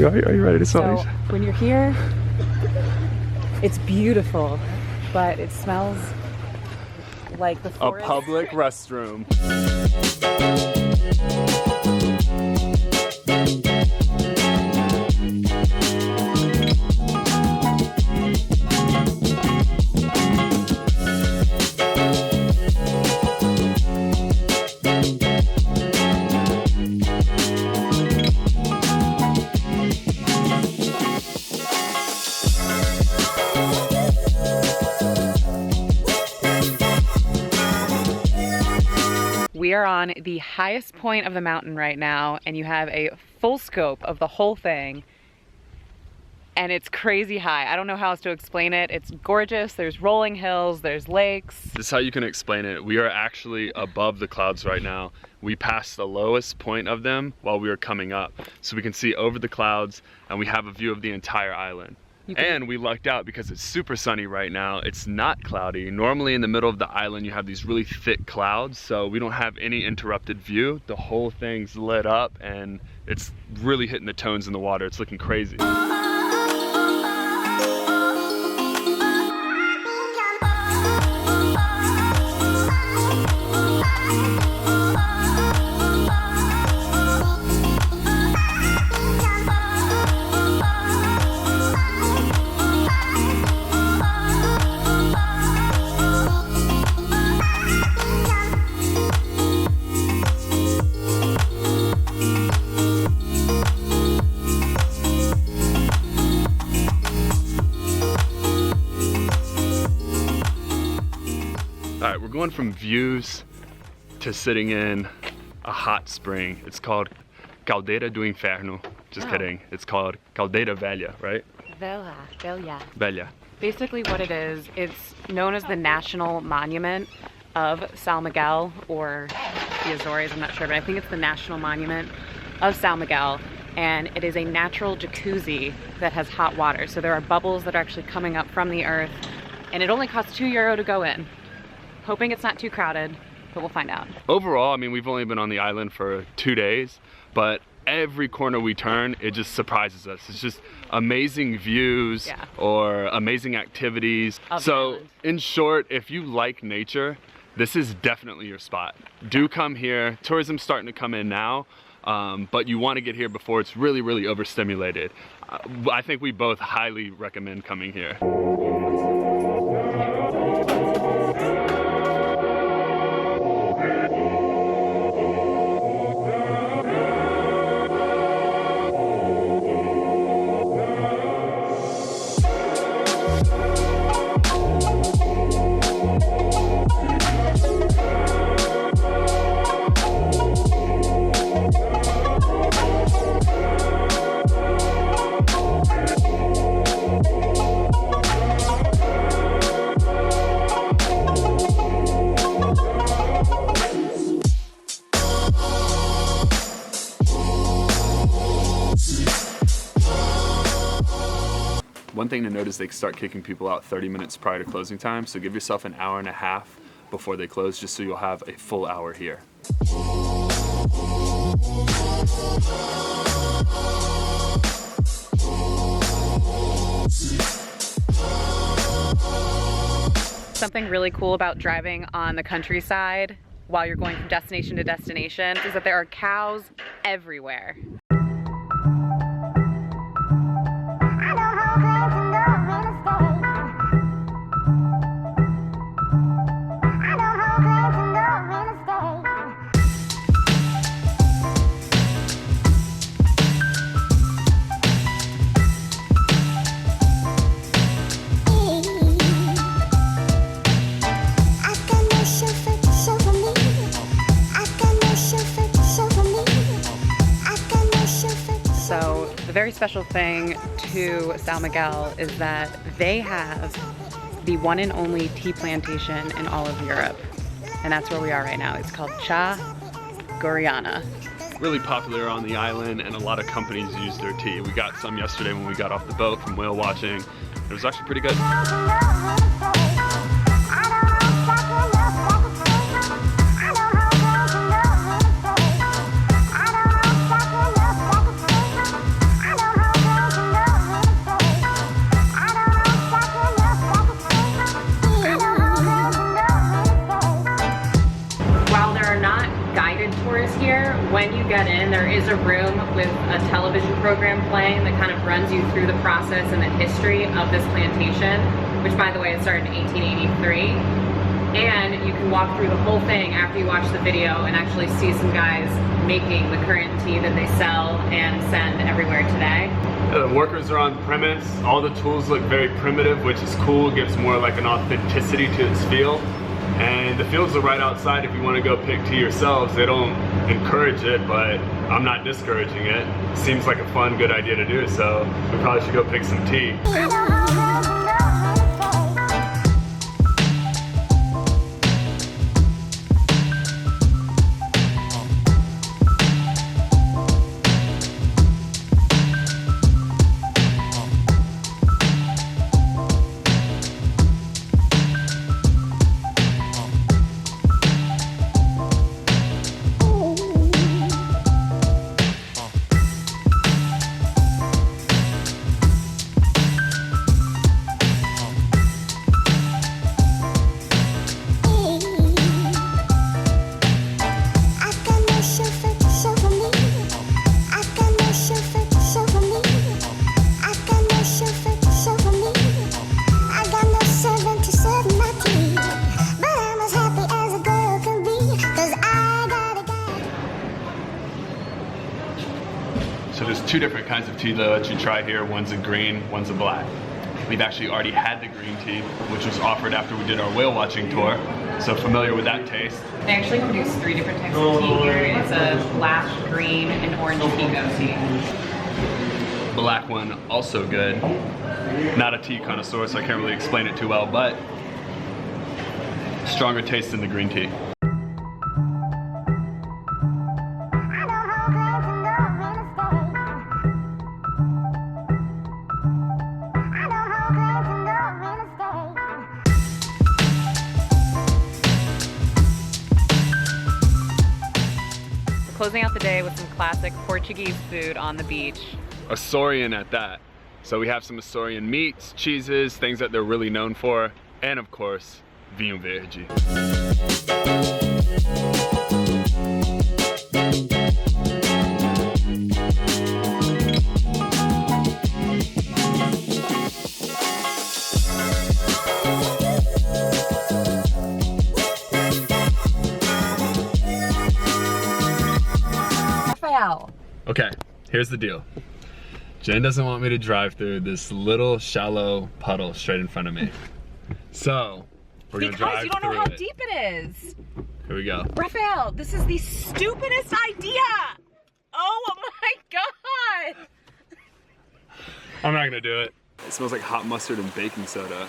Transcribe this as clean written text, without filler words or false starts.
Are you ready to smell So these? when you're here, it's beautiful, but it smells like the A forest. public restroom. We are on the highest point of the mountain right now, and you have a full scope of the whole thing, and it's crazy high. I don't know how else to explain it. It's gorgeous. There's rolling hills, there's lakes. This is how you can explain it. We are actually above the clouds right now. We passed the lowest point of them while we were coming up, so we can see over the clouds, and we have a view of the entire island. And we lucked out because it's super sunny right now. It's not cloudy. Normally in the middle of the island you have these really thick clouds, so we don't have any interrupted view. The whole thing's lit up and it's really hitting the tones in the water. It's looking crazy. All right, we're going from views to sitting in a hot spring. It's called Caldeira do Inferno. Just kidding. It's called Caldeira Velha, right? Velha. Basically what it is, it's known as the national monument of São Miguel, or the Azores, I'm not sure, but I think it's the national monument of São Miguel. And it is a natural jacuzzi that has hot water. So there are bubbles that are actually coming up from the earth, and it only costs €2 to go in. Hoping it's not too crowded, but we'll find out. Overall, I mean, we've only been on the island for 2 days, but every corner we turn, it just surprises us. It's just amazing views or amazing activities. So in short, if you like nature, this is definitely your spot. Do come here. Tourism's starting to come in now, but you want to get here before it's really, really overstimulated. I think we both highly recommend coming here. One thing to note is they start kicking people out 30 minutes prior to closing time, so give yourself an hour and a half before they close, just so you'll have a full hour here. Something really cool about driving on the countryside while you're going from destination to destination is that there are cows everywhere. The very special thing to São Miguel is that they have the one and only tea plantation in all of Europe. And that's where we are right now. It's called Chá Gorreana. Really popular on the island, and a lot of companies use their tea. We got some yesterday when we got off the boat from whale watching. It was actually pretty good. is a room with a television program playing that kind of runs you through the process and the history of this plantation, which by the way, it started in 1883. And you can walk through the whole thing after you watch the video and actually see some guys making the current tea that they sell and send everywhere today. The workers are on premise. All the tools look very primitive, which is cool. It gives more like an authenticity to its feel. And the fields are right outside if you want to go pick tea yourselves. They don't encourage it, but I'm not discouraging it. Seems like a fun, good idea to do, so we probably should go pick some tea. So there's two different kinds of tea that you try here. One's a green, one's a black. We've actually already had the green tea, which was offered after we did our whale watching tour. So familiar with that taste. They actually produce 3 different types of tea here. It's a black, green, and orange Pico tea. Black one, also good. Not a tea connoisseur, so I can't really explain it too well, but stronger taste than the green tea. Closing out the day with some classic Portuguese food on the beach. Açorian at that. So we have some Açorian meats, cheeses, things that they're really known for, and of course, vinho verde. Okay, here's the deal. Jen doesn't want me to drive through this little shallow puddle straight in front of me. So, we're gonna drive through it. Because you don't know how deep it is. Here we go. Raphael, this is the stupidest idea. Oh my God. I'm not gonna do it. It smells like hot mustard and baking soda.